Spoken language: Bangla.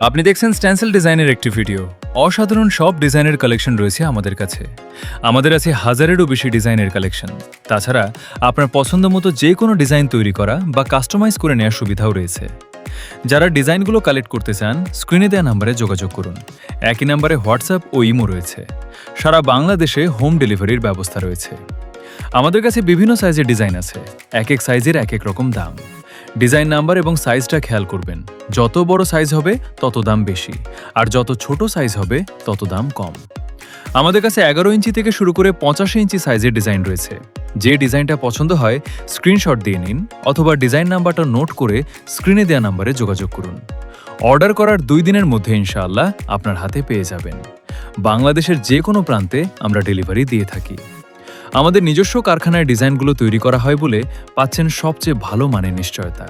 আপনি দেখছেন স্ট্যান্সেল ডিজাইনের একটি ভিডিও। অসাধারণ সব ডিজাইনের কালেকশন রয়েছে আমাদের কাছে। আমাদের আছে হাজারেরও বেশি ডিজাইনের কালেকশন। তাছাড়া আপনার পছন্দ মতো যে কোনো ডিজাইন তৈরি করা বা কাস্টমাইজ করে নেওয়ার সুবিধাও রয়েছে। যারা ডিজাইনগুলো কালেক্ট করতে চান, স্ক্রিনে দেওয়া নাম্বারে যোগাযোগ করুন। একই নাম্বারে হোয়াটসঅ্যাপ ও ইমো রয়েছে। সারা বাংলাদেশে হোম ডেলিভারির ব্যবস্থা রয়েছে। আমাদের কাছে বিভিন্ন সাইজের ডিজাইন আছে, এক এক সাইজের এক এক রকম দাম। ডিজাইন নাম্বার এবং সাইজটা খেয়াল করবেন। যত বড় সাইজ হবে তত দাম বেশি, আর যত ছোট সাইজ হবে তত দাম কম। আমাদের কাছে 11 ইঞ্চি থেকে শুরু করে 85 ইঞ্চি সাইজের ডিজাইন রয়েছে। যে ডিজাইনটা পছন্দ হয় স্ক্রিনশট দিয়ে নিন, অথবা ডিজাইন নাম্বারটা নোট করে স্ক্রিনে দেওয়া নাম্বারে যোগাযোগ করুন। অর্ডার করার 2 দিনের মধ্যে ইনশাআল্লাহ আপনার হাতে পেয়ে যাবেন। বাংলাদেশের যে কোনো প্রান্তে আমরা ডেলিভারি দিয়ে থাকি। আমাদের নিজস্ব কারখানায় ডিজাইনগুলো তৈরি করা হয় বলে পাচ্ছেন সবচেয়ে ভালো মানের নিশ্চয়তা।